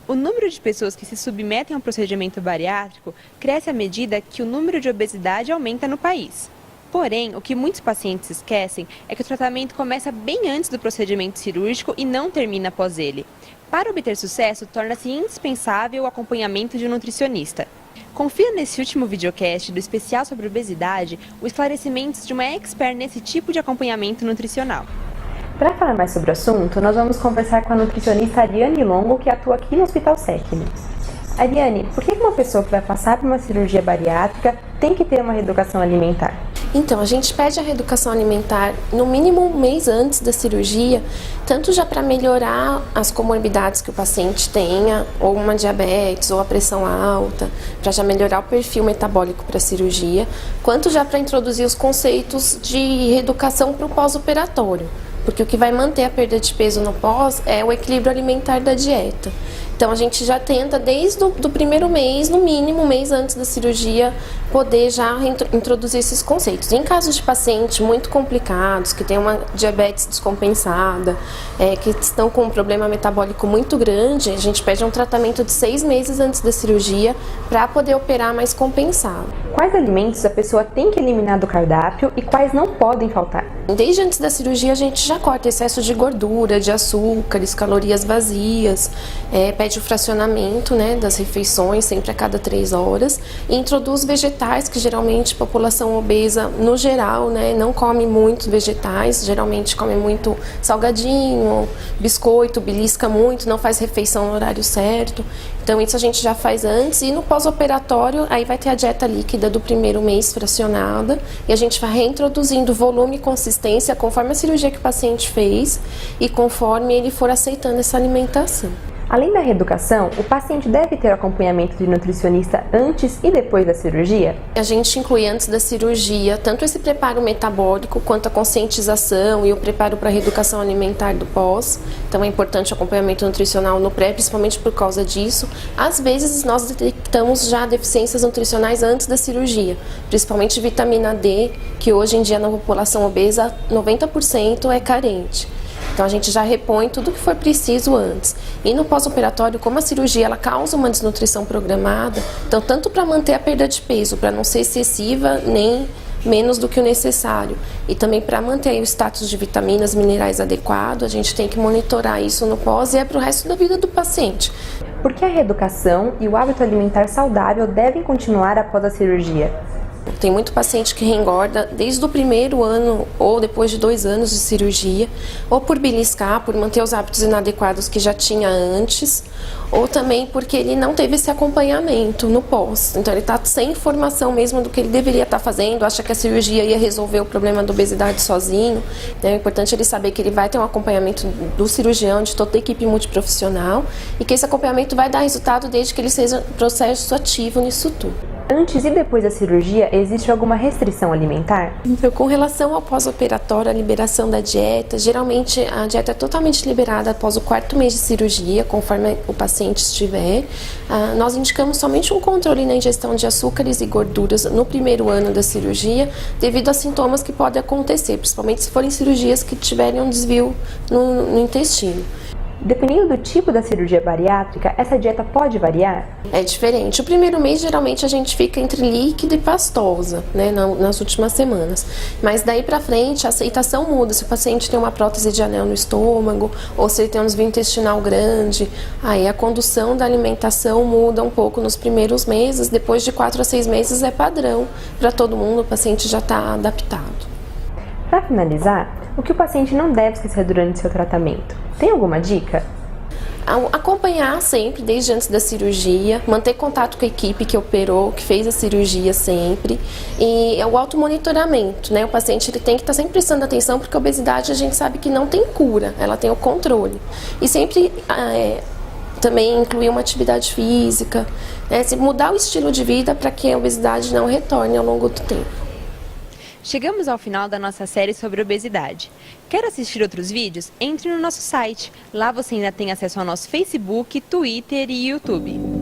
O número de pessoas que se submetem a um procedimento bariátrico cresce à medida que o número de obesidade aumenta no país. Porém, o que muitos pacientes esquecem é que o tratamento começa bem antes do procedimento cirúrgico e não termina após ele. Para obter sucesso, torna-se indispensável o acompanhamento de um nutricionista. Confira nesse último videocast do especial sobre obesidade os esclarecimentos de uma expert nesse tipo de acompanhamento nutricional. Para falar mais sobre o assunto, nós vamos conversar com a nutricionista Ariane Longo, que atua aqui no Hospital SECNE. Ariane, por que uma pessoa que vai passar por uma cirurgia bariátrica tem que ter uma reeducação alimentar? Então, a gente pede a reeducação alimentar no mínimo um mês antes da cirurgia, tanto já para melhorar as comorbidades que o paciente tenha, ou uma diabetes, ou a pressão alta, para já melhorar o perfil metabólico para a cirurgia, quanto já para introduzir os conceitos de reeducação para o pós-operatório. Porque o que vai manter a perda de peso no pós é o equilíbrio alimentar da dieta. Então, a gente já tenta, desde o primeiro mês, no mínimo um mês antes da cirurgia, poder já introduzir esses conceitos. Em casos de pacientes muito complicados, que têm uma diabetes descompensada, que estão com um problema metabólico muito grande, a gente pede um tratamento de 6 meses antes da cirurgia para poder operar mais compensado. Quais alimentos a pessoa tem que eliminar do cardápio e quais não podem faltar? Desde antes da cirurgia, a gente já corta excesso de gordura, de açúcares, calorias vazias, pede o fracionamento, das refeições, sempre a cada 3 horas, e introduz vegetais, que geralmente a população obesa, no geral, não come muito vegetais, geralmente come muito salgadinho, biscoito, belisca muito, não faz refeição no horário certo. Então isso a gente já faz antes, e no pós-operatório aí vai ter a dieta líquida do primeiro mês fracionada, e a gente vai reintroduzindo volume e consistência conforme a cirurgia que o paciente fez e conforme ele for aceitando essa alimentação. Além da reeducação, o paciente deve ter acompanhamento de nutricionista antes e depois da cirurgia? A gente inclui antes da cirurgia tanto esse preparo metabólico quanto a conscientização e o preparo para a reeducação alimentar do pós. Então é importante o acompanhamento nutricional no pré, principalmente por causa disso. Às vezes nós detectamos já deficiências nutricionais antes da cirurgia, principalmente vitamina D, que hoje em dia na população obesa 90% é carente. Então a gente já repõe tudo que for preciso antes. E no pós-operatório, como a cirurgia ela causa uma desnutrição programada, então tanto para manter a perda de peso, para não ser excessiva nem menos do que o necessário, e também para manter o status de vitaminas, minerais adequado, a gente tem que monitorar isso no pós e é para o resto da vida do paciente. Por que a reeducação e o hábito alimentar saudável devem continuar após a cirurgia? Tem muito paciente que reengorda desde o primeiro ano ou depois de 2 anos de cirurgia, ou por beliscar, por manter os hábitos inadequados que já tinha antes, ou também porque ele não teve esse acompanhamento no pós. Então ele está sem informação mesmo do que ele deveria estar fazendo, acha que a cirurgia ia resolver o problema da obesidade sozinho. Então é importante ele saber que ele vai ter um acompanhamento do cirurgião, de toda a equipe multiprofissional, e que esse acompanhamento vai dar resultado desde que ele seja processo ativo nisso tudo. Antes e depois da cirurgia, existe alguma restrição alimentar? Então, com relação ao pós-operatório, a liberação da dieta, geralmente a dieta é totalmente liberada após o 4º mês de cirurgia, conforme o paciente estiver. Nós indicamos somente um controle na ingestão de açúcares e gorduras no primeiro ano da cirurgia, devido a sintomas que podem acontecer, principalmente se forem cirurgias que tiverem um desvio no intestino. Dependendo do tipo da cirurgia bariátrica, essa dieta pode variar? É diferente. O primeiro mês, geralmente, a gente fica entre líquida e pastosa, nas últimas semanas. Mas daí pra frente, a aceitação muda. Se o paciente tem uma prótese de anel no estômago, ou se ele tem um desvio intestinal grande, aí a condução da alimentação muda um pouco nos primeiros meses. Depois de 4 a 6 meses é padrão para todo mundo, o paciente já está adaptado. Para finalizar, o que o paciente não deve esquecer durante seu tratamento? Tem alguma dica? Acompanhar sempre, desde antes da cirurgia, manter contato com a equipe que operou, que fez a cirurgia sempre, e o automonitoramento, O paciente ele tem que estar sempre prestando atenção, porque a obesidade a gente sabe que não tem cura, ela tem o controle. E sempre também incluir uma atividade física, mudar o estilo de vida para que a obesidade não retorne ao longo do tempo. Chegamos ao final da nossa série sobre obesidade. Quer assistir outros vídeos? Entre no nosso site. Lá você ainda tem acesso ao nosso Facebook, Twitter e YouTube.